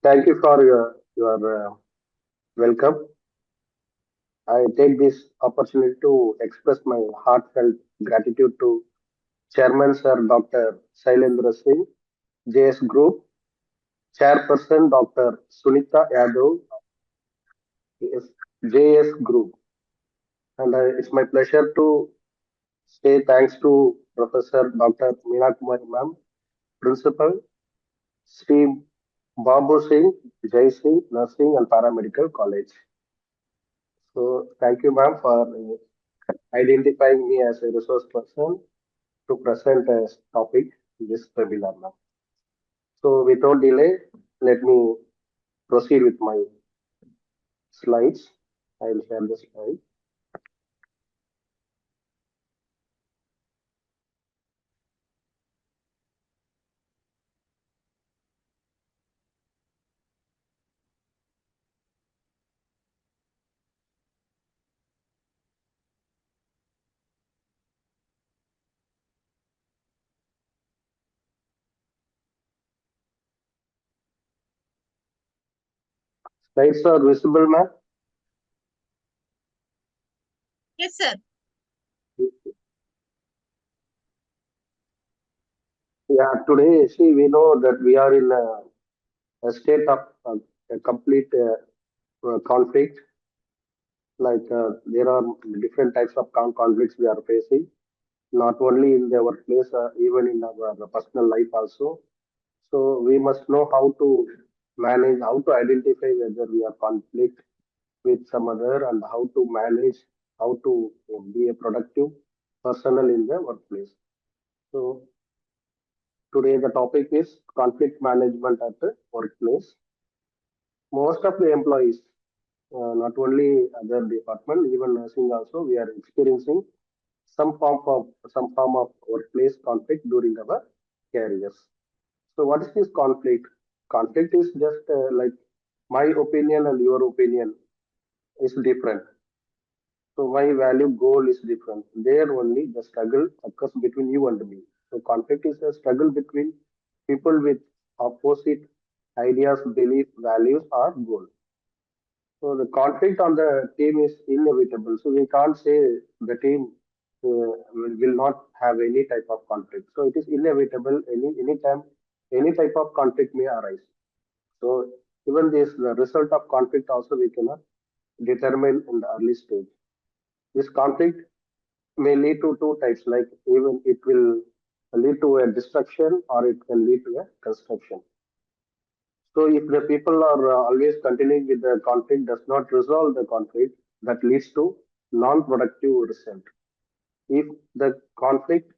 Thank you for your welcome. I take this opportunity to express my heartfelt gratitude to Chairman Sir Dr. Sailendra Singh, JS Group, Chairperson Dr. Sunita Yadav, yes, JS Group. And it's my pleasure to say thanks to Professor Dr. Meena Kumari Ma'am, Principal, Shri Babu Singh, Jai Singh, Nursing and Paramedical College. So thank you, ma'am, for identifying me as a resource person to present a topic in this webinar now. So without delay, let me proceed with my slides. I will share the slide. Slides are visible, ma'am. Yes, sir. Yeah, today, see, we know that we are in a state of a complete conflict. Like there are different types of conflicts we are facing, not only in the workplace, even in our personal life also. So we must know how to manage, how to identify whether we are conflict with some other, and how to manage, how to be a productive personnel in the workplace. So today the topic is conflict management at the workplace. Most of the employees, not only other department, even nursing also, we are experiencing some form of workplace conflict during our careers. So what is this conflict? Conflict is just like my opinion and your opinion is different. So my value goal is different. There only the struggle occurs between you and me. So conflict is a struggle between people with opposite ideas, belief, values, or goal. So the conflict on the team is inevitable. So we can't say the team will not have any type of conflict. So it is inevitable. Anytime any type of conflict may arise. So even this the result of conflict also we cannot determine in the early stage. This conflict may lead to two types, like even it will lead to a destruction or it can lead to a construction. So if the people are always continuing with the conflict, does not resolve the conflict, that leads to non-productive result. If the conflict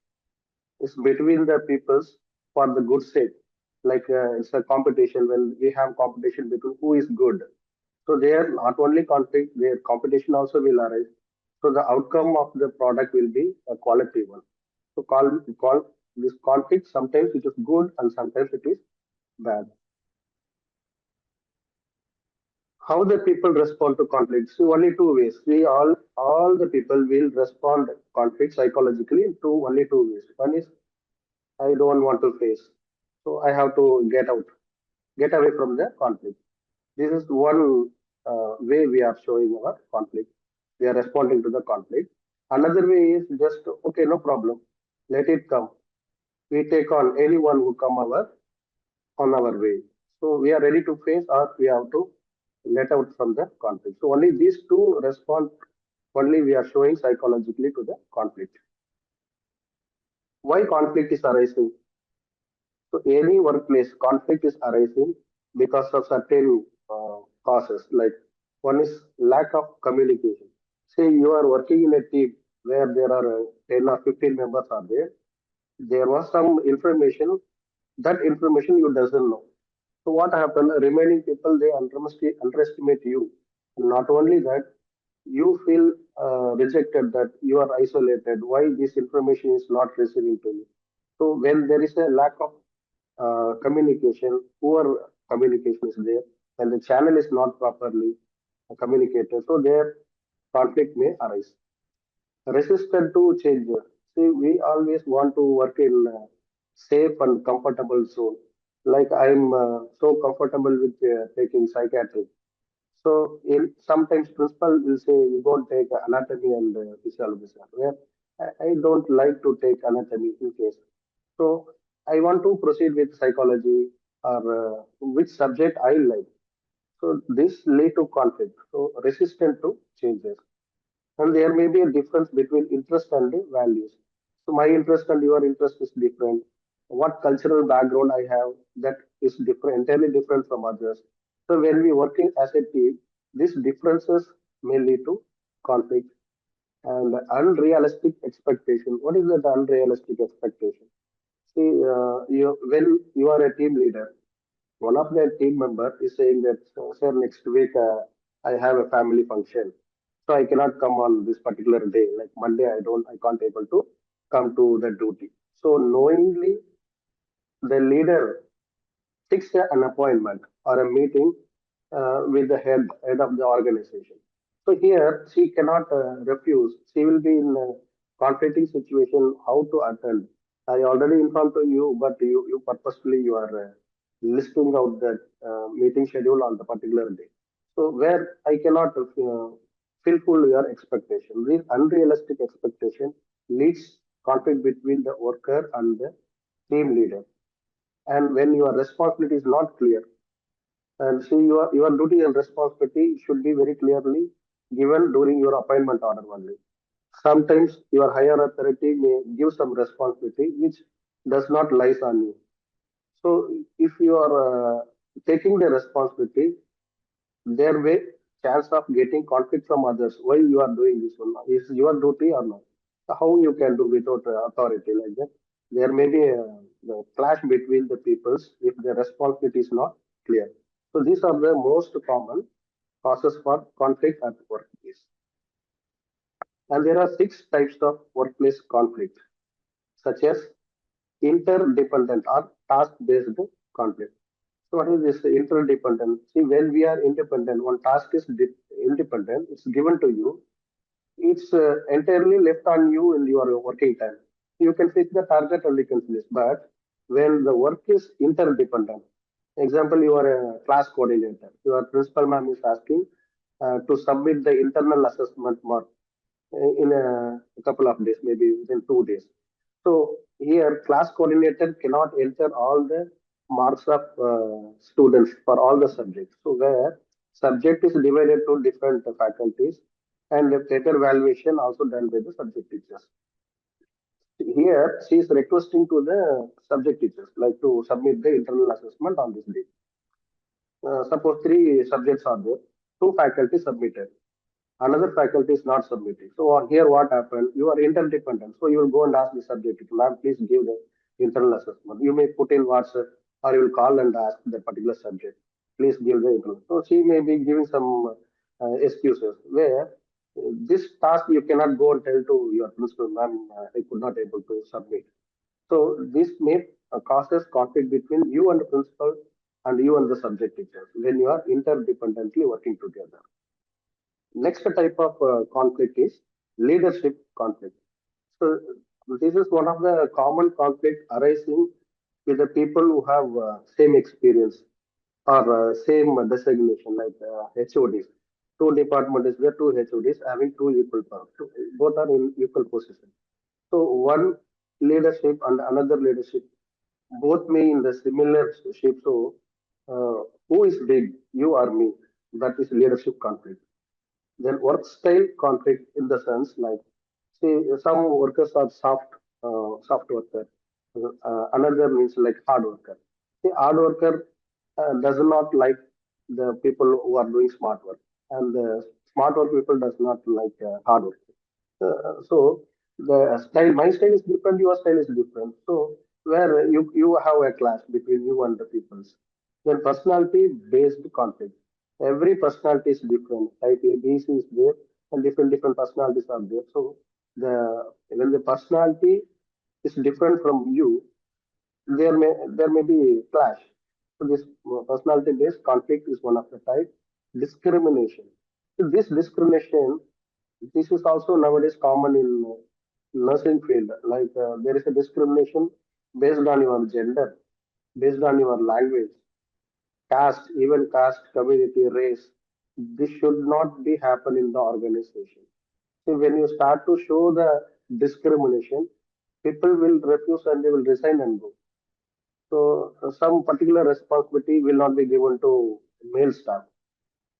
is between the peoples for the good sake, like it's a competition, when we have competition between who is good. So there not only conflict, their competition also will arise. So the outcome of the product will be a quality one. So call this conflict, sometimes it is good and sometimes it is bad. How the people respond to conflicts? So only two ways. We all the people will respond conflict psychologically in only two ways. One is I don't want to face, so I have to get away from the conflict. This is one way we are showing our conflict. We are responding to the conflict. Another way is just okay, no problem, let it come. We take on anyone who come on our way. So we are ready to face, or we have to let out from the conflict. So only these two respond. Only we are showing psychologically to the conflict. Why conflict is arising? So any workplace conflict is arising because of certain causes. Like one is lack of communication. Say you are working in a team where there are 10 or 15 members are there. There was some information, that information you doesn't know. So what happened? Remaining people, they underestimate you. Not only that, you feel rejected, that you are isolated. Why this information is not receiving to you? So when there is a lack of communication, poor communication is there, and the channel is not properly communicated, so there conflict may arise. Resistant to change. See, we always want to work in safe and comfortable zone. Like I'm so comfortable with taking psychiatry. So in sometimes principal will say you don't take anatomy and physiology, sir. Where I don't like to take anatomy in case. So I want to proceed with psychology or which subject I like. So this lead to conflict. So resistant to changes. And there may be a difference between interest and the values. So my interest and your interest is different. What cultural background I have that is different, entirely different from others. So when we working as a team, these differences may lead to conflict and unrealistic expectation. What is that unrealistic expectation? See, when you are a team leader, one of their team member is saying that, sir, next week I have a family function, so I cannot come on this particular day. Like Monday, I can't able to come to the duty. So knowingly, the leader fix an appointment or a meeting with the head of the organization. So here she cannot refuse. She will be in a conflicting situation. How to attend? I already informed to you, but you purposefully you are listing out that meeting schedule on the particular day. So where I cannot fulfill your expectation. This unrealistic expectation leads conflict between the worker and the team leader. And when your responsibility is not clear, and see your duty and responsibility should be very clearly given during your appointment order only. Sometimes your higher authority may give some responsibility which does not lies on you. So if you are taking the responsibility, there may chance of getting conflict from others. Why you are doing this one? Is your duty or not? So how you can do without authority like that? There may be the clash between the peoples if the responsibility is not clear. So these are the most common causes for conflict at workplace. And there are six types of workplace conflict, such as interdependent or task-based conflict. So what is this interdependent? See, when we are independent, one task is independent, it's given to you. It's entirely left on you in your working time. You can fix the target and you can finish. But when the work is interdependent, example, you are a class coordinator. Your principal ma'am is asking to submit the internal assessment mark in a couple of days, maybe within 2 days. So here, class coordinator cannot enter all the marks of students for all the subjects. So where subject is divided to different faculties and the paper evaluation also done by the subject teachers. Here, she is requesting to the subject teachers like to submit the internal assessment on this day. Suppose three subjects are there, two faculty submitted, another faculty is not submitting. So here what happened? You are interdependent. So you will go and ask the subject, ma'am, please give the internal assessment. You may put in WhatsApp or you will call and ask the particular subject, please give the internal. So she may be giving some excuses where this task you cannot go and tell to your principal, ma'am, I could not able to submit. So this may causes conflict between you and the principal and you and the subject teachers when you are interdependently working together. Next type of conflict is leadership conflict. So this is one of the common conflict arising with the people who have same experience or same designation like HODs. Two department is there, two HODs having two equal power. Both are in equal position. So one leadership and another leadership both may in the similar shape. So who is big, you or me? That is leadership conflict. Then work style conflict in the sense like, say, some workers are soft worker. Another means like hard worker. The hard worker does not like the people who are doing smart work, and the smart work people does not like hard work. So the style, my style is different, your style is different. So where you have a clash between you and the peoples. Then personality based conflict. Every personality is different. Type A, B, C is there, and different personalities are there. So when the personality is different from you, there may be clash. So this personality based conflict is one of the type. Discrimination. So this discrimination, this is also nowadays common in nursing field. Like there is a discrimination based on your gender. based on your language, caste, even caste, community, race. This should not be happen in the organization. So when you start to show the discrimination, people will refuse and they will resign and go. So some particular responsibility will not be given to male staff.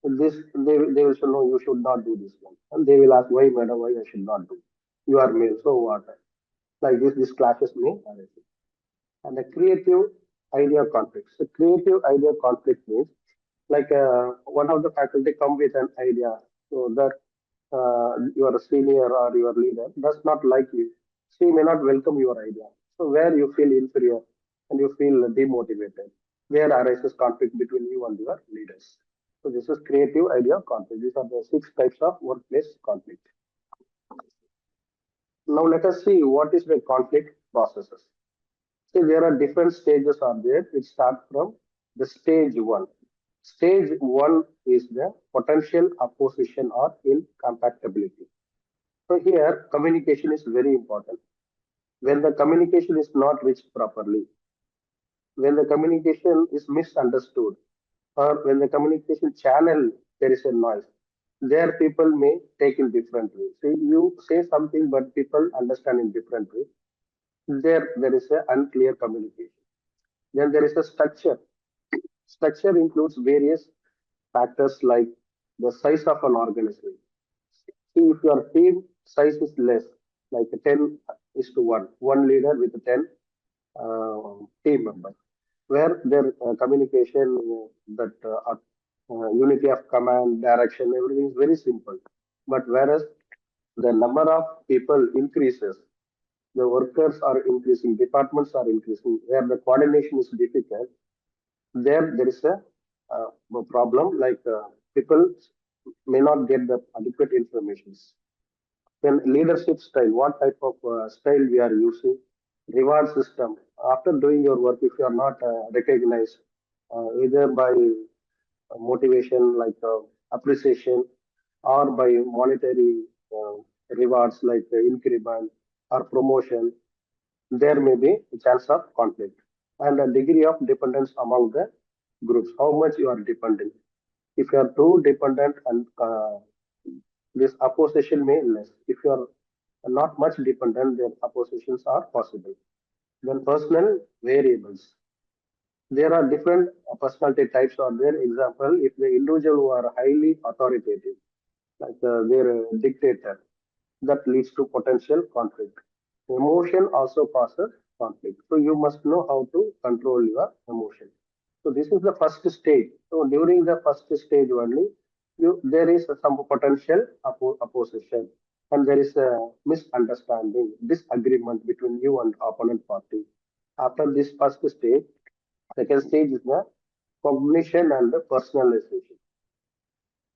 This they will say no, you should not do this one, and they will ask why, madam, why I should not do. You are male, so what? Like this clashes me. And the creative idea conflict. So creative idea conflict means like one of the faculty come with an idea so that your senior or your leader does not like you. She may not welcome your idea. So where you feel inferior and you feel demotivated, where arises conflict between you and your leaders. So this is creative idea conflict. These are the six types of workplace conflict. Now let us see what is the conflict processes. See, there are different stages are there. It starts from the stage one. Stage one is the potential opposition or incompatibility. So here, communication is very important. When the communication is not reached properly, when the communication is misunderstood, or when the communication channel there is a noise, there people may take in different ways. So you say something, but people understand in different way. There is a unclear communication. Then there is a structure. Structure includes various factors like the size of an organization. See, if your team size is less, like 10 is to 1, one leader with 10 team members, where their communication, that unity of command, direction, everything is very simple. But whereas the number of people increases, the workers are increasing, departments are increasing, where the coordination is difficult, there is a problem like people may not get the adequate information. Then leadership style, what type of style we are using, reward system. After doing your work, if you are not recognized either by motivation like appreciation or by monetary rewards like increment or promotion, there may be a chance of conflict and a degree of dependence among the groups. How much you are dependent? If you are too dependent and this opposition may less. If you are not much dependent, then oppositions are possible. Then personal variables. There are different personality types are there. Example, if the individual who are highly authoritative, like they're a dictator, that leads to potential conflict. Emotion also causes conflict. So you must know how to control your emotion. So this is the first stage. So during the first stage only, there is some potential opposition and there is a misunderstanding, disagreement between you and opponent party. After this first stage, second stage is the cognition and the personalization.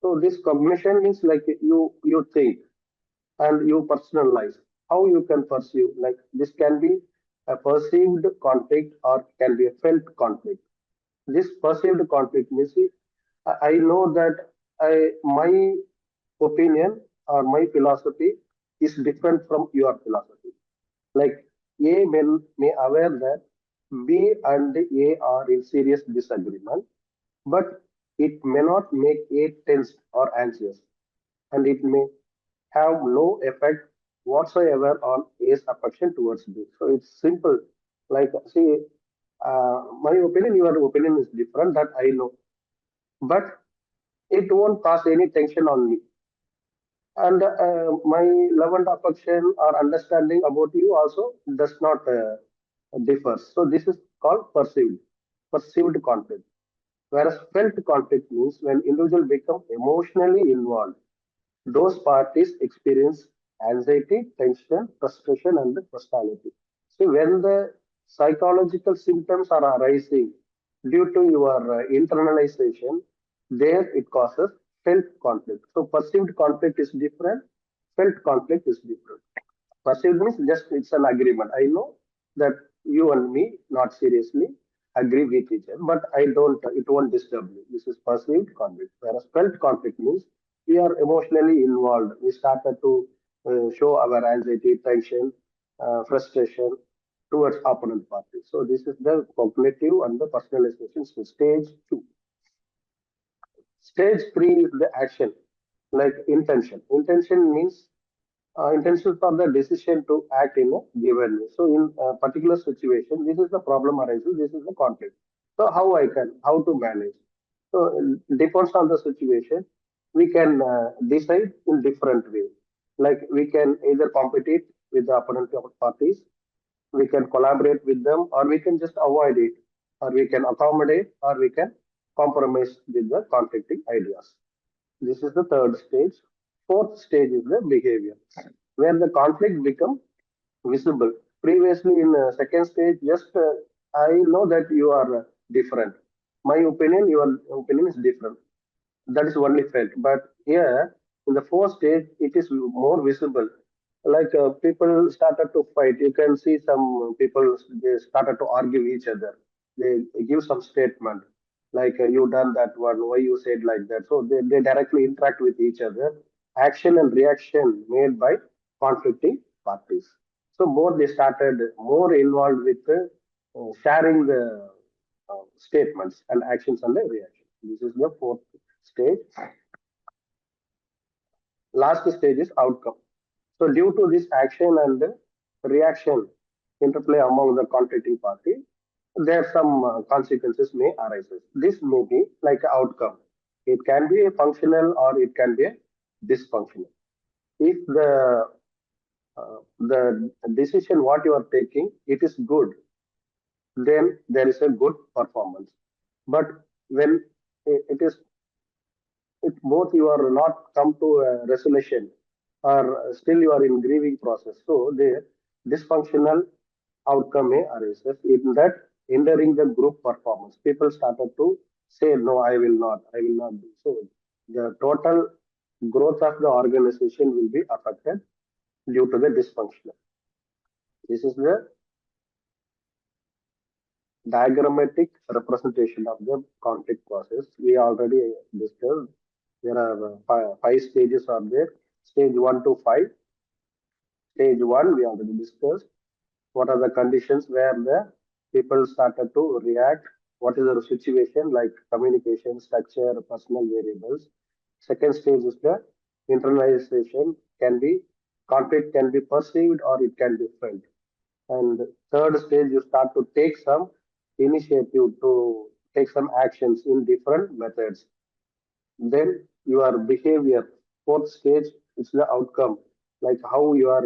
So this cognition means like you think and you personalize how you can perceive. Like this can be a perceived conflict or can be a felt conflict. This perceived conflict means I know that my opinion or my philosophy is different from your philosophy. Like may aware that B and A are in serious disagreement, but it may not make A tense or anxious, and it may have no effect whatsoever on A's affection towards B. So it's simple. Like, see, my opinion, your opinion is different, that I know, but it won't cause any tension on me. And my love and affection or understanding about you also does not differ. So this is called perceived conflict. Whereas felt conflict means when individual become emotionally involved, those parties experience anxiety, tension, frustration, and hostility. So when the psychological symptoms are arising due to your internalization, there it causes felt conflict. So perceived conflict is different, felt conflict is different. Perceived means just it's an agreement. I know that you and me not seriously agree with each other, but I don't. It won't disturb me. This is perceived conflict. Whereas felt conflict means we are emotionally involved. We started to show our anxiety, tension, frustration. towards opponent party. So this is the cognitive and the personalization. So stage two. Stage three is the action, like intention. Intention means intentions are the decision to act in a given way. So in a particular situation, this is the problem arises, this is the conflict. So how to manage? So it depends on the situation. We can decide in different way. Like we can either compete with the opponent parties, we can collaborate with them, or we can just avoid it, or we can accommodate, or we can compromise with the conflicting ideas. This is the third stage. Fourth stage is the behavior, where the conflict become visible. Previously, in second stage, just I know that you are different. My opinion, your opinion is different. That is only felt. But here, in the fourth stage, it is more visible. Like people started to fight. You can see some people they started to argue each other. They give some statement like you done that one, why you said like that. So they directly interact with each other. Action and reaction made by conflicting parties. So more they started more involved with sharing the statements and actions and the reaction. This is the fourth stage. Last stage is outcome. So due to this action and reaction interplay among the conflicting party, there are some consequences may arise. This may be like outcome. It can be a functional or it can be a dysfunctional. If the decision what you are taking it is good, then there is a good performance. But when it is if both you are not come to a resolution or still you are in grieving process, so the dysfunctional outcome may arise. In that hindering the group performance, people started to say no, I will not do so. The total growth of the organization will be affected due to the dysfunctional. This is the diagrammatic representation of the conflict process. We already discussed. There are five stages are there. Stage 1 to 5. Stage 1 we already discussed. What are the conditions where the people started to react? What is the situation like communication, structure, personal variables? Second stage is the internalization. Can be conflict can be perceived or it can be felt. And third stage, you start to take some initiative to take some actions in different methods. Then your behavior, fourth stage, is the outcome, like how you are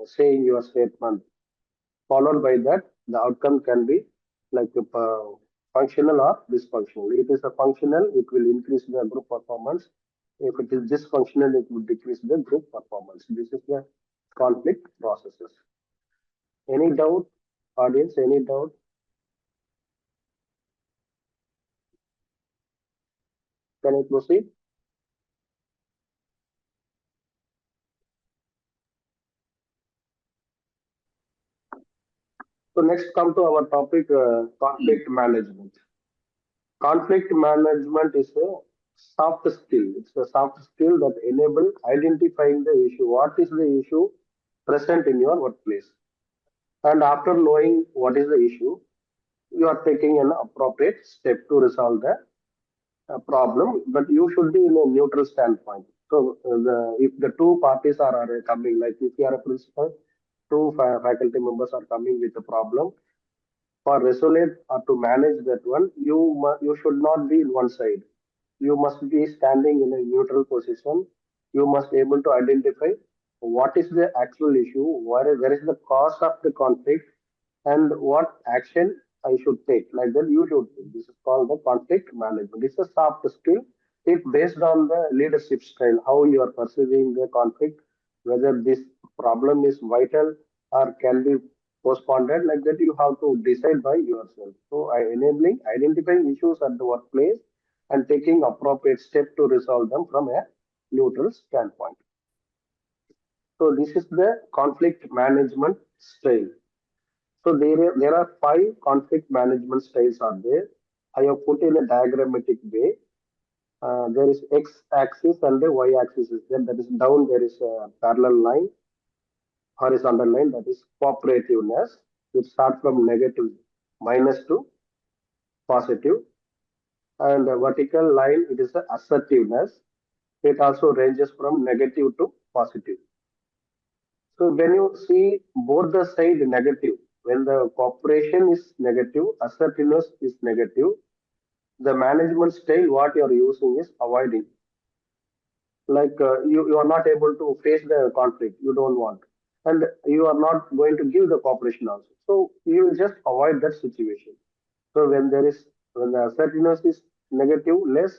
saying your statement. Followed by that, the outcome can be like functional or dysfunctional. If it is a functional, it will increase the group performance. If it is dysfunctional, it will decrease the group performance. This is the conflict processes. Any doubt, audience? Any doubt? Can I proceed? So next come to our topic, conflict management. Conflict management is a soft skill. It's a soft skill that enable identifying the issue. What is the issue present in your workplace? And after knowing what is the issue, you are taking an appropriate step to resolve the problem. But you should be in a neutral standpoint. So if the two parties are coming, like if you are a principal, two faculty members are coming with a problem, for resolve or to manage that one, you should not be in one side. You must be standing in a neutral position. You must able to identify what is the actual issue, where is the cause of the conflict, and what action I should take. Like that, you should. This is called the conflict management. It's a soft skill. It based on the leadership style, how you are perceiving the conflict, whether this problem is vital or can be postponed. Like that, you have to decide by yourself. So, enabling identifying issues at the workplace and taking appropriate step to resolve them from a neutral standpoint. So, this is the conflict management style. So there are five conflict management styles are there. I have put in a diagrammatic way. There is x-axis and the y-axis is there. That is down. There is a parallel line, horizontal line. That is cooperativeness. It starts from negative minus to positive, and the vertical line it is the assertiveness. It also ranges from negative to positive. So when you see both the side negative, when the cooperation is negative, assertiveness is negative, the management style what you are using is avoiding. Like you are not able to face the conflict you don't want, and you are not going to give the cooperation also. So you will just avoid that situation. So when the assertiveness is negative less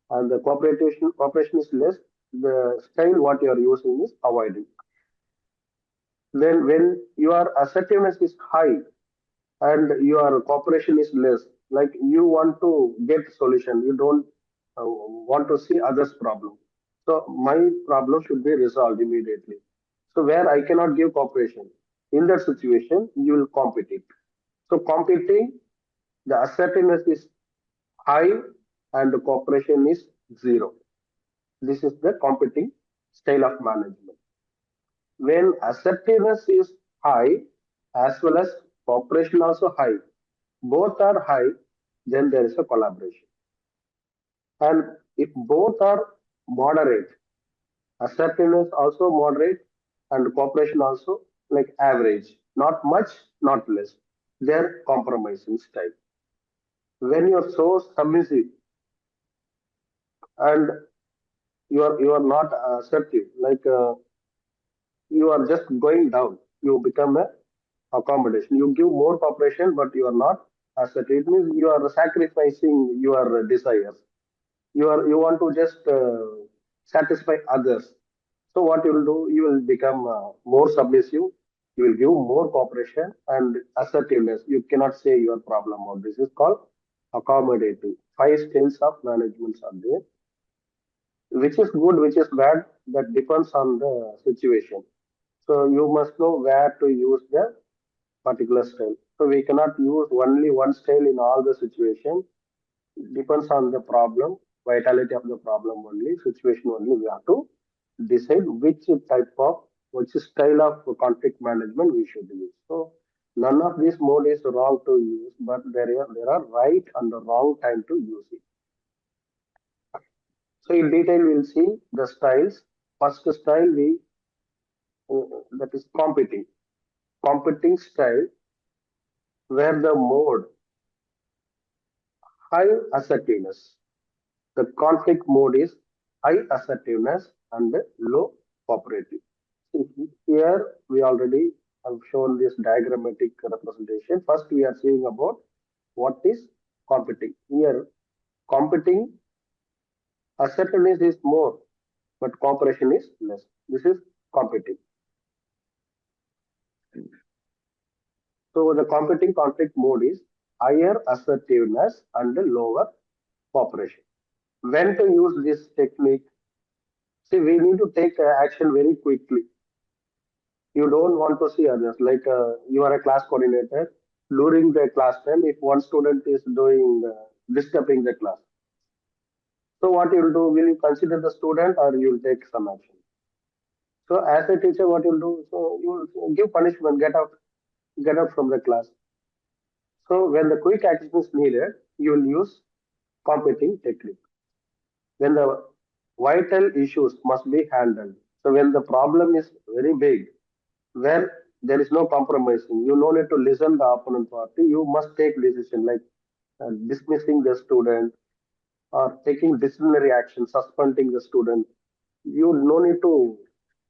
and the cooperation is less, the style what you are using is avoiding. Then when your assertiveness is high and your cooperation is less, like you want to get solution, you don't want to see others problem. So my problem should be resolved immediately. So where I cannot give cooperation, in that situation you will compete. So competing, the assertiveness is high and the cooperation is zero. This is the competing style of management. When assertiveness is high as well as cooperation also high, both are high, then there is a collaboration. And if both are moderate, assertiveness also moderate and cooperation also like average, not much, not less. They're compromising style. When you're so submissive and you are not assertive, like you are just going down, you become a accommodation. You give more cooperation, but you are not assertive. It means you are sacrificing your desires. You want to just satisfy others. So what you will do, you will become more submissive. You will give more cooperation and assertiveness. You cannot say your problem or this is called accommodating. Five styles of management are there. Which is good, which is bad, that depends on the situation. So you must know where to use the particular style. So we cannot use only one style in all the situation. Depends on the problem, vitality of the problem only, situation only. We have to decide which style of conflict management we should use. So none of this mode is wrong to use, but there are right and the wrong time to use it. So in detail, we'll see the styles. First style that is competing. Competing style where the mode high assertiveness. The conflict mode is high assertiveness and low cooperative. See, here we already have shown this diagrammatic representation. First, we are seeing about what is competing. Here, competing assertiveness is more, but cooperation is less. This is competing. So the competing conflict mode is higher assertiveness and lower cooperation. When to use this technique? See, we need to take action very quickly. You don't want to see others. Like you are a class coordinator. During the class time, if one student is doing disturbing the class, so what you will do? Will you consider the student or you will take some action? So as a teacher, what you'll do? So you will give punishment. Get out from the class. So when the quick action is needed, you will use competing technique. When the vital issues must be handled. So when the problem is very big, where there is no compromising, you no need to listen the opponent party. You must take decision like dismissing the student or taking disciplinary action, suspending the student. You no need to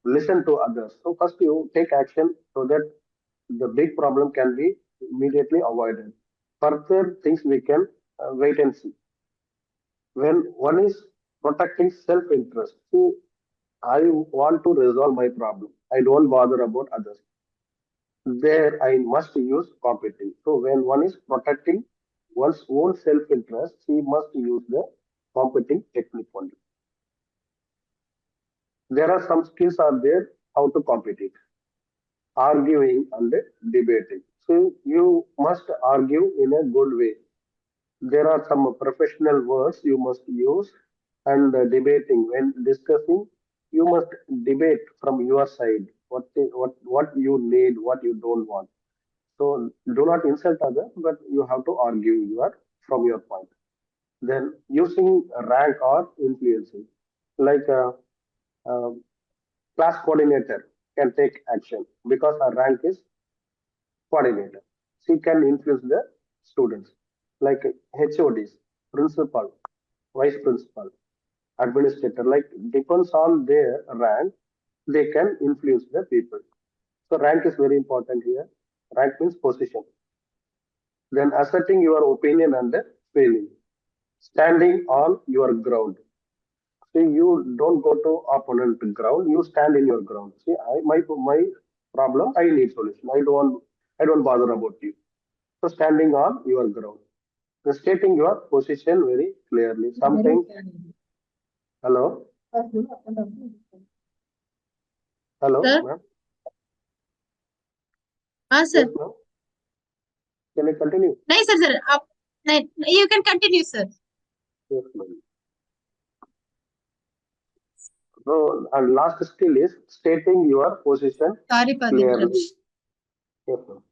listen to others. So first you take action so that the big problem can be immediately avoided. Further things we can wait and see. When one is protecting self-interest, see, I want to resolve my problem. I don't bother about others. There, I must use competing. So when one is protecting one's own self-interest, he must use the competing technique only. There are some skills are there how to compete it. Arguing and debating. So you must argue in a good way. There are some professional words you must use, and debating when discussing, you must debate from your side what you need, what you don't want. So do not insult others, but you have to argue from your point. Then using rank or influencing, like uh, class coordinator can take action because her rank is coordinator. She can influence the students, like HODs, principal, vice principal, administrator. Like depends on their rank, they can influence the people. So rank is very important here. Rank means position. Then asserting your opinion and the feeling, standing on your ground. See, you don't go to opponent ground. You stand in your ground. See, my problem. I need solution. I don't bother about you. So standing on your ground, so stating your position very clearly. Sometimes, hello, hello, Sir. ma'am. Yes, Sir. ma'am. Can I continue? नहीं sir, sir. आप नहीं, you can continue, sir. Yes, ma'am. So, and last skill is stating your position Sorry for the clearly. interruption. Yes, ma'am.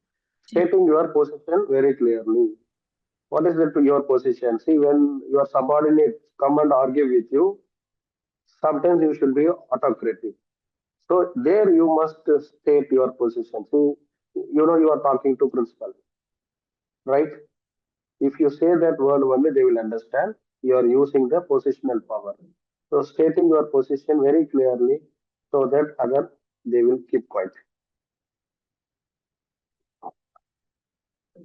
Stating your position very clearly. What is it to your position? See, when your subordinates come and argue with you, sometimes you should be autocratic. So there you must state your position. See, you are talking to principal, right? If you say that word only, they will understand you are using the positional power. So stating your position very clearly so that other they will keep quiet.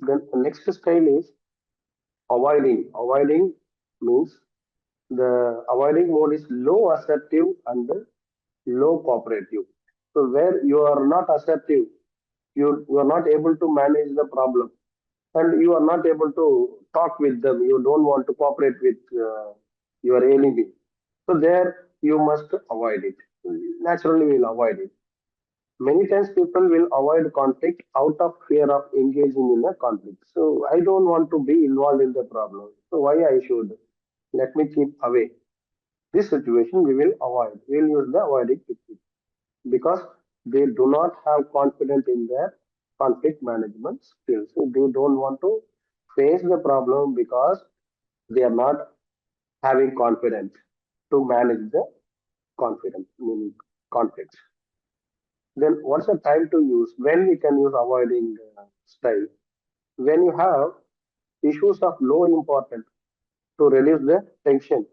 Then the next style is avoiding. Avoiding means the avoiding mode is low assertive and low cooperative. So where you are not assertive, you are not able to manage the problem, and you are not able to talk with them. You don't want to cooperate with your enemy. So there you must avoid it. Naturally, we'll avoid it. Many times people will avoid conflict out of fear of engaging in a conflict. So I don't want to be involved in the problem. So why I should? Let me keep away. This situation we will avoid. We will use the avoiding technique because they do not have confidence in their conflict management skills. So they don't want to face the problem because they are not having confidence to manage the confidence, meaning conflicts. Then what's the time to use? When we can use avoiding style? When you have issues of low importance to reduce the tension.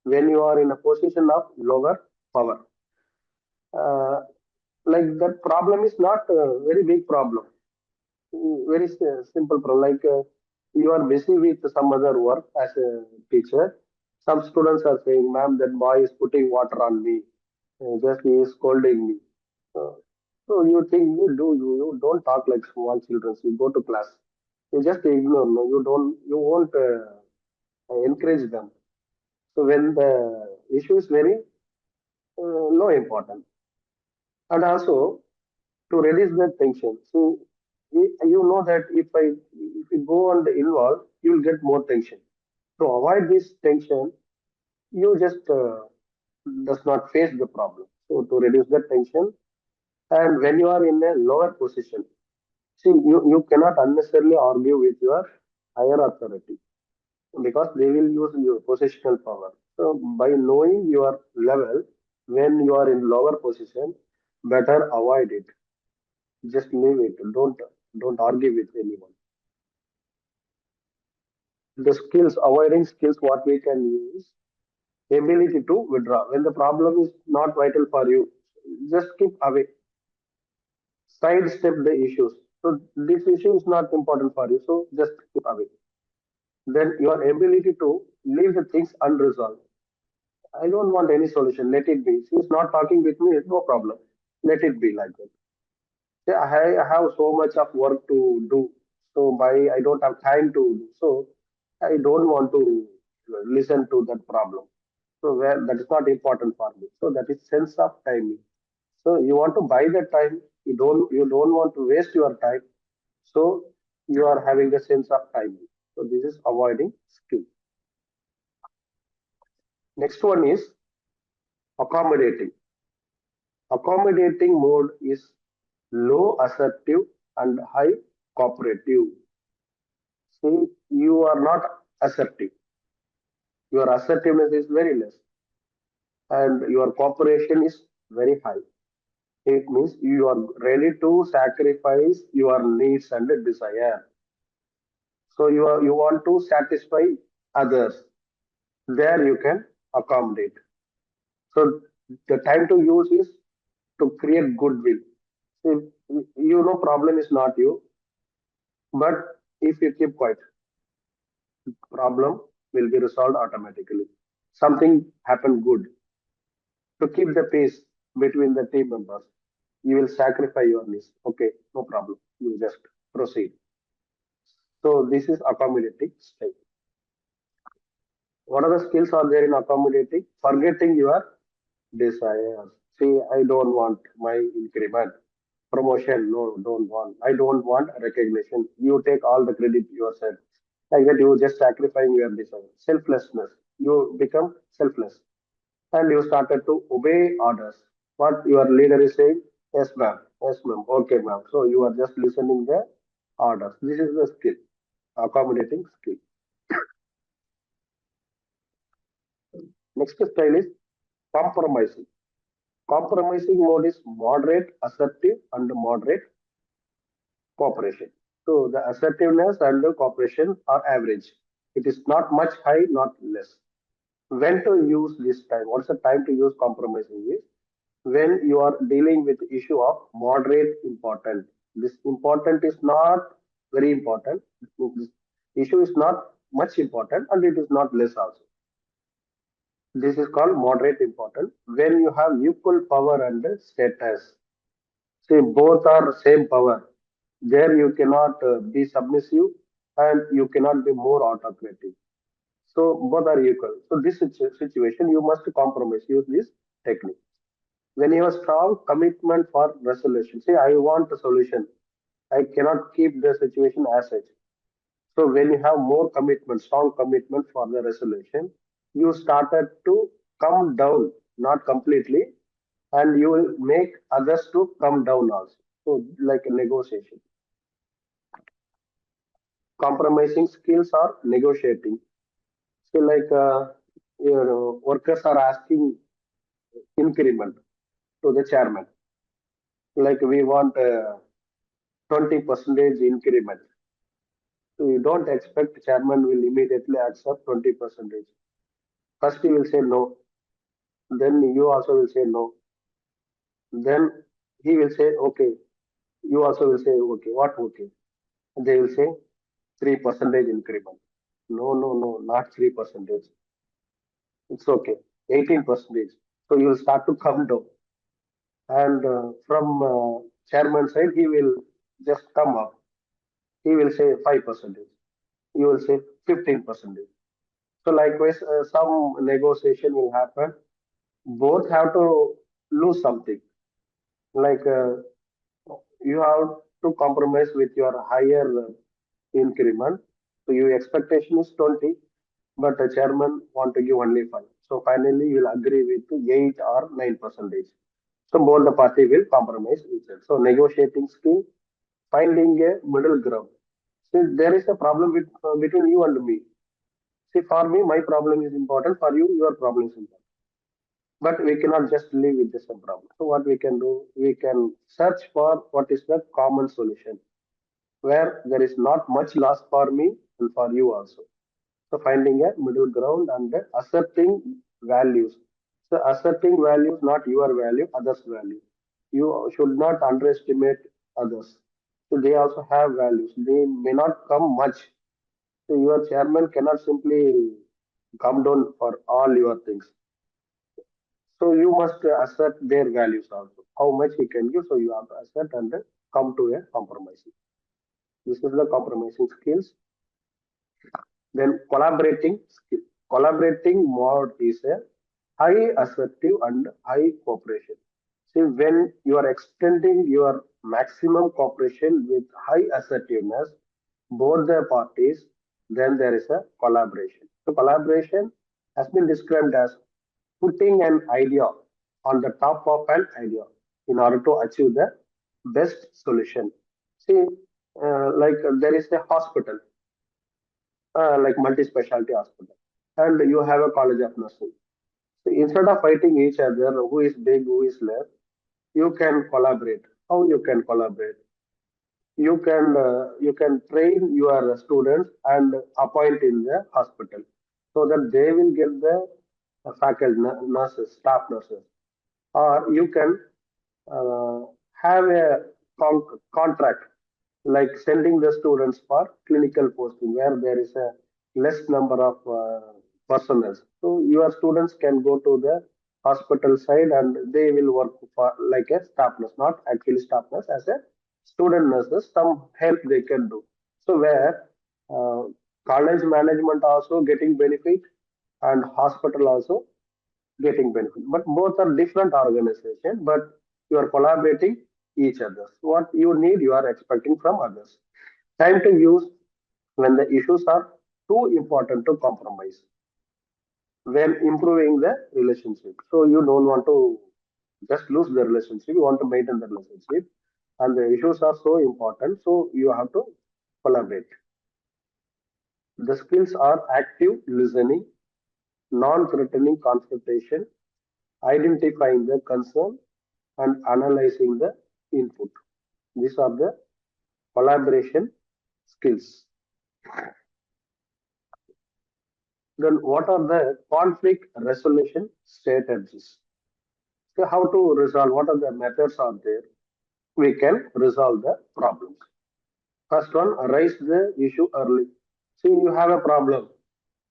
When you are in a position of lower power. Uh, like that problem is not a very big problem. Very simple problem. Like you are busy with some other work as a teacher. Some students are saying, "Ma'am, that boy is putting water on me. Just he is scolding me." Uh, so you think you don't talk like small children. You go to class. You just ignore. No, you won't encourage them. So when the issue is very low important, and also to reduce the tension. So you know that if you go and involve, you will get more tension. To avoid this tension, you just does not face the problem. So to reduce the tension, and when you are in a lower position, see you cannot unnecessarily argue with your higher authority because they will use your positional power. So by knowing your level, when you are in lower position, better avoid it. Just leave it. Don't argue with anyone. The skills, avoiding skills, what we can use, ability to withdraw. When the problem is not vital for you, just keep away. Sidestep the issues. So this issue is not important for you, so just keep away. Then your ability to leave the things unresolved. I don't want any solution. Let it be. She's not talking with me. No problem. Let it be like that. Yeah, I have so much of work to do. So I don't have time to do. So I don't want to listen to that problem. So where that is not important for me. So that is sense of timing. So you want to buy the time. You don't want to waste your time. So you are having a sense of timing. So this is avoiding skill. Next one is accommodating. Accommodating mode is low assertive and high cooperative. See, you are not assertive. Your assertiveness is very less, and your cooperation is very high. It means you are ready to sacrifice your needs and desire. So you want to satisfy others. There you can accommodate. So the time to use is to create goodwill. If you know problem is not you, but if you keep quiet, problem will be resolved automatically. Something happened good to keep the pace between the team members. You will sacrifice your needs. Okay, no problem. You just proceed. So this is accommodating style. What are the skills are there in accommodating? Forgetting your desires. See, I don't want my increment, promotion. No, don't want. I don't want recognition. You take all the credit yourself. Like that, you just sacrificing your desire. Selflessness. You become selfless, and you started to obey orders. What your leader is saying? Yes, ma'am. Yes, ma'am. Okay, ma'am. So you are just listening the orders. This is the skill, accommodating skill. Next style is compromising. Compromising mode is moderate, assertive, and moderate cooperation. So the assertiveness and the cooperation are average. It is not much high, not less. When to use this time? What's the time to use compromising is when you are dealing with issue of moderate important. This important is not very important. This issue is not much important and it is not less also. This is called moderate important. When you have equal power and status, see, both are same power. There you cannot be submissive and you cannot be more autocratic. So both are equal. So this situation you must compromise. Use this technique. When you have strong commitment for resolution, say I want a solution. I cannot keep the situation as such. So when you have more commitment, strong commitment for the resolution, you started to come down, not completely, and you will make others to come down also. So like a negotiation. Compromising skills are negotiating. So like workers are asking increment to the chairman. Like we want 20 percentage increment. So you don't expect chairman will immediately accept 20 percentage. First he will say no. Then you also will say no. Then he will say okay. You also will say okay. What okay? They will say 3 percentage increment. No, no, no, not 3 percentage. It's okay. 18 percentage. So you will start to come down. And from chairman side, he will just come up. He will say 5 percentage. You will say 15 percentage. So likewise, some negotiation will happen. Both have to lose something. Like you have to compromise with your higher increment. So your expectation is 20, but the chairman want to give only 5. So finally, you will agree with 8 or 9 percentage. So both the party will compromise each other. So negotiating skill, finding a middle ground. See, there is a problem between you and me. See, for me, my problem is important. For you, your problem is important. But we cannot just live with the same problem. So what we can do, we can search for what is the common solution where there is not much loss for me and for you also. So finding a middle ground and asserting values. So asserting values, not your value, others' value. You should not underestimate others. So they also have values. They may not come much. So your chairman cannot simply come down for all your things. So you must assert their values also. How much he can give, so you have to assert and come to a compromise. This is the compromising skills. Then collaborating skill. Collaborating mode is a high assertive and high cooperation. See, when you are extending your maximum cooperation with high assertiveness, both the parties, then there is a collaboration. So collaboration has been described as putting an idea on the top of an idea in order to achieve the best solution. See, There is a hospital, like multi-specialty hospital, and you have a college of nursing. So instead of fighting each other, who is big, who is less, you can collaborate. How you can collaborate? You can train your students and appoint in the hospital so that they will get the faculty nurses, staff nurses, or you can uh, have a contract like sending the students for clinical posting where there is a less number of personnel. So your students can go to the hospital side and they will work for like a staff nurse, not actually staff nurse, as a student nurses, some help they can do. So where uh, college management also getting benefit and hospital also getting benefit. But both are different organizations, but you are collaborating each other. What you need, you are expecting from others. Time to use when the issues are too important to compromise, when improving the relationship. So you don't want to just lose the relationship, you want to maintain the relationship, and the issues are so important, so you have to collaborate. The skills are active listening, non threatening confrontation, identifying the concern, and analyzing the input. These are the collaboration skills. Then, what are the conflict resolution strategies? So, how to resolve? What are the methods are there? We can resolve the problems. First one, raise the issue early. See, you have a problem.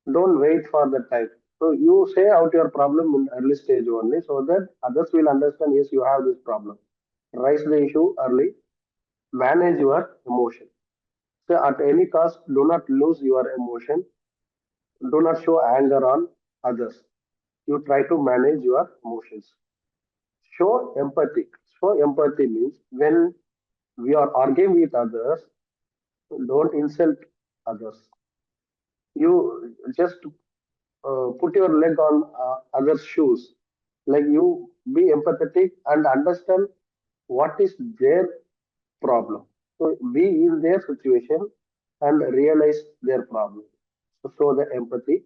Don't wait for the time. So you say out your problem in early stage only, so that others will understand. Yes, you have this problem. Raise the issue early. Manage your emotion. So at any cost, do not lose your emotion. Do not show anger on others. You try to manage your emotions. Show empathy. Show empathy means when we are arguing with others, don't insult others. You just put your leg on others' shoes. Like you be empathetic and understand what is their problem. So be in their situation and realize their problem. So show the empathy.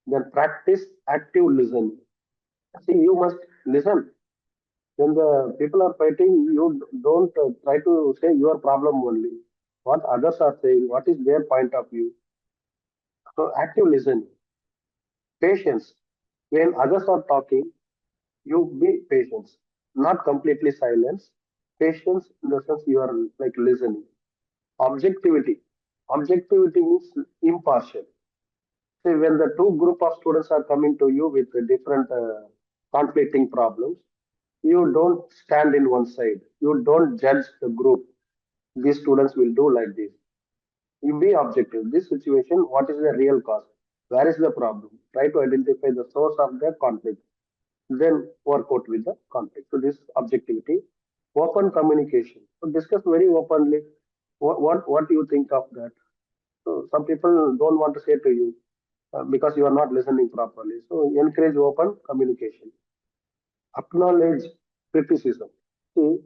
Then practice active listening. See, you must listen. When the people are fighting, you don't try to say your problem only. What others are saying, what is their point of view. So active listening. Patience. When others are talking, you be patient. Not completely silence. Patience in the sense you are like listening. Objectivity. Objectivity means impartial. See, when the two group of students are coming to you with different conflicting problems, you don't stand in one side. You don't judge the group. These students will do like this. You be objective. This situation, what is the real cause? Where is the problem? Try to identify the source of the conflict. Then work out with the conflict. So this objectivity, open communication. So discuss very openly. What do you think of that? So some people don't want to say to you because you are not listening properly. So encourage open communication. Acknowledge criticism. See,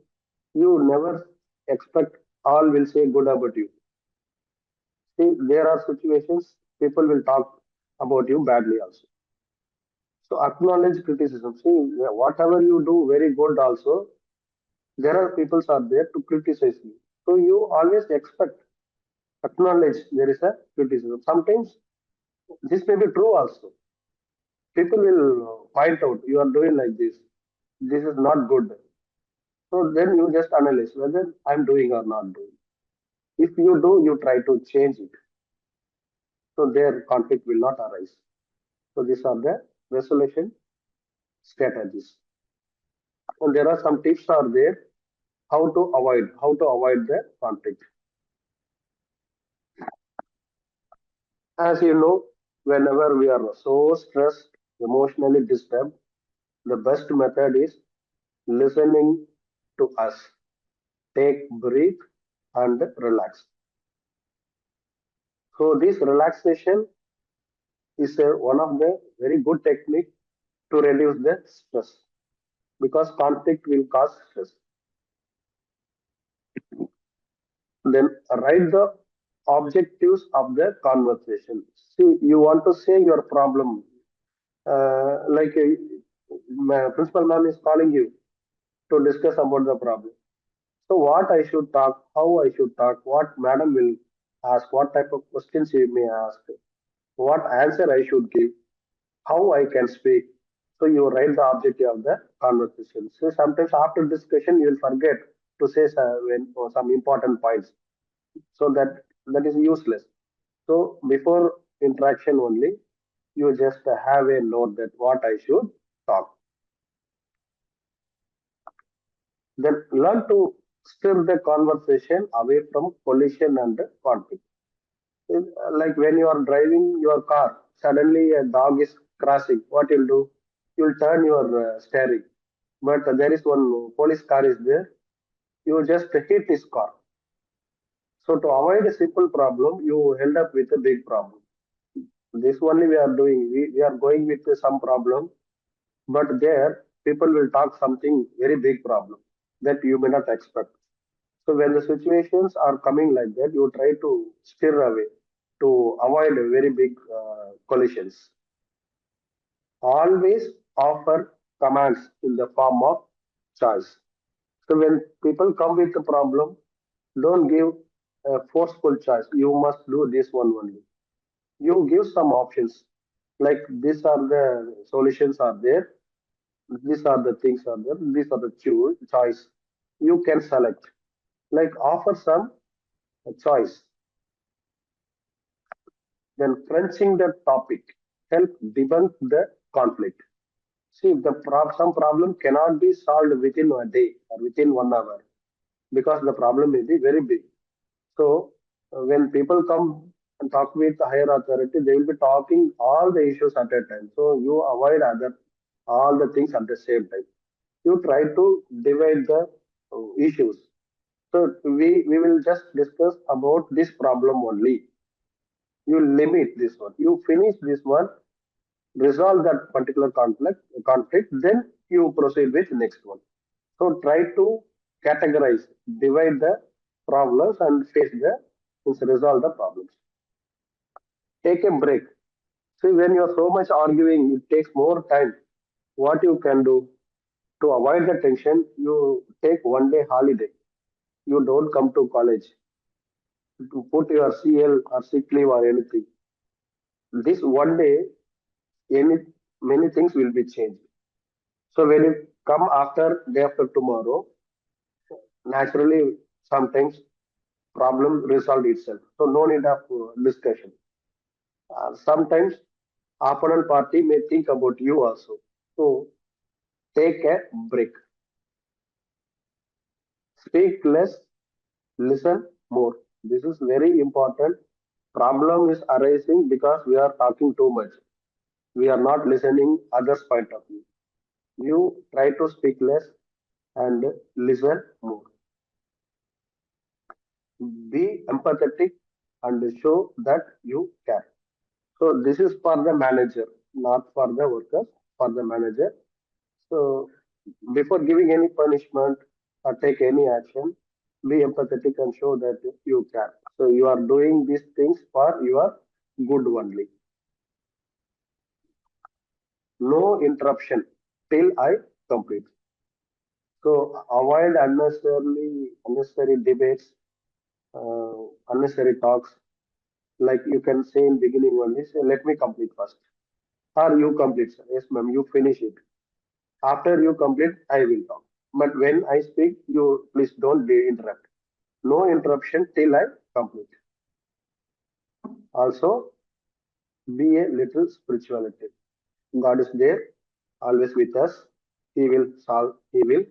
you never expect all will say good about you. See, there are situations people will talk about you badly also. So acknowledge criticism. See, whatever you do very good also, there are people are there to criticize you. So you always expect, acknowledge there is a criticism. Sometimes this may be true also. People will point out you are doing like this. This is not good. So then you just analyze whether I'm doing or not doing. If you do, you try to change it. So their conflict will not arise. So these are the resolution strategies. And there are some tips are there how to avoid the conflict. As you know, whenever we are so stressed, emotionally disturbed, the best method is listening to us. Take breathe and relax. So this relaxation is one of the very good technique to reduce the stress because conflict will cause stress. Then write the objectives of the conversation. See, you want to say your problem, like my principal ma'am is calling you to discuss about the problem. So what I should talk, how I should talk, what madam will ask, what type of questions she may ask, what answer I should give, how I can speak. So you write the objective of the conversation. So sometimes after discussion you will forget to say some important points. So that is useless. So before interaction only, you just have a note that what I should talk. Then learn to steer the conversation away from collision and conflict. Like when you are driving your car, suddenly a dog is crossing. What you'll do? You'll turn your steering. But there is one police car is there. You just hit his car. So to avoid a simple problem, you end up with a big problem. This only we are doing. We are going with some problem, but there people will talk something very big problem that you may not expect. So when the situations are coming like that, you try to steer away to avoid very big collisions. Always offer commands in the form of choice. So when people come with a problem, don't give a forceful choice. You must do this one only. You give some options, like these are the solutions are there, these are the things are there, these are the choice. You can select, like offer some choice. Then crunching the topic help debunk the conflict. See, some problem cannot be solved within a day or within 1 hour because the problem may be very big. So when people come and talk with the higher authority, they will be talking all the issues at a time. So you avoid other all the things at the same time. You try to divide the issues. So we will just discuss about this problem only. You limit this one. You finish this one, resolve that particular conflict, then you proceed with next one. So try to categorize, divide the problems and face the resolve the problems. Take a break. See, when you're so much arguing, it takes more time. What you can do to avoid the tension, you take 1 day holiday. You don't come to college to put your CL or sick leave or anything. This 1 day, any many things will be changed. So when you come after day after tomorrow, naturally sometimes problem resolve itself. So no need of discussion. Sometimes opponent party may think about you also. So take a break. Speak less, listen more. This is very important. Problem is arising because we are talking too much. We are not listening others' point of view. You try to speak less and listen more. Be empathetic and show that you care. So this is for the manager, not for the workers, for the manager. So before giving any punishment or take any action, be empathetic and show that you care. So you are doing these things for your good only. No interruption till I complete. So avoid unnecessary debates, unnecessary talks. Like you can say in beginning only, say, let me complete first. Or you complete, sir. Yes, ma'am, you finish it. After you complete, I will talk. But when I speak, you please don't interrupt. No interruption till I complete. Also, be a little spirituality. God is there, always with us. He will solve, He will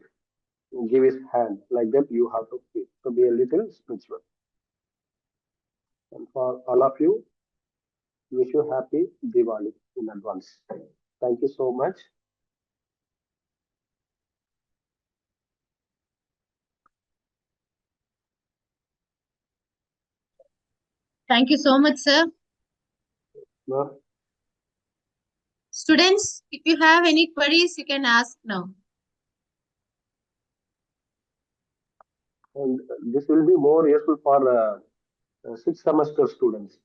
give His hand. Like that, you have to feel. So be a little spiritual. And for all of you, wish you happy Diwali in advance. Thank you so much. Thank you so much, sir. No? Students, if you have any queries, you can ask now. And this will be more useful for sixth semester students.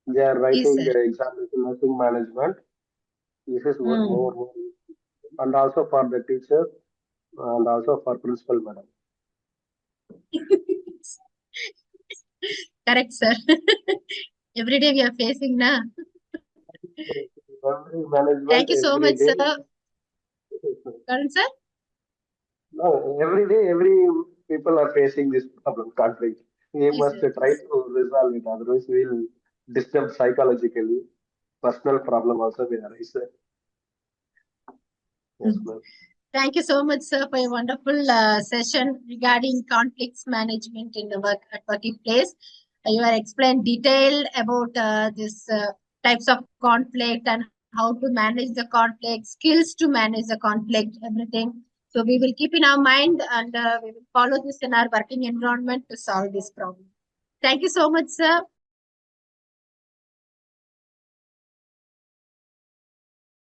They are Yes, writing sir. examination nursing management. This is Hmm. more and also for the teacher and also for principal madam. Correct, sir. Every day we are facing now. Every Thank management you so every much, day. sir. Karan, sir. No, every day, every people are facing this problem, conflict. We Yes, must sir. try to resolve it, otherwise we'll disturb psychologically. Personal problem also will arise. Yes, Hmm. ma'am. Thank you so much, sir, for a wonderful session regarding conflicts management in the workplace. You are explained detailed about this types of conflict and how to manage the conflict, skills to manage the conflict, everything. So we will keep in our mind and we will follow this in our working environment to solve this problem. Thank you so much, sir.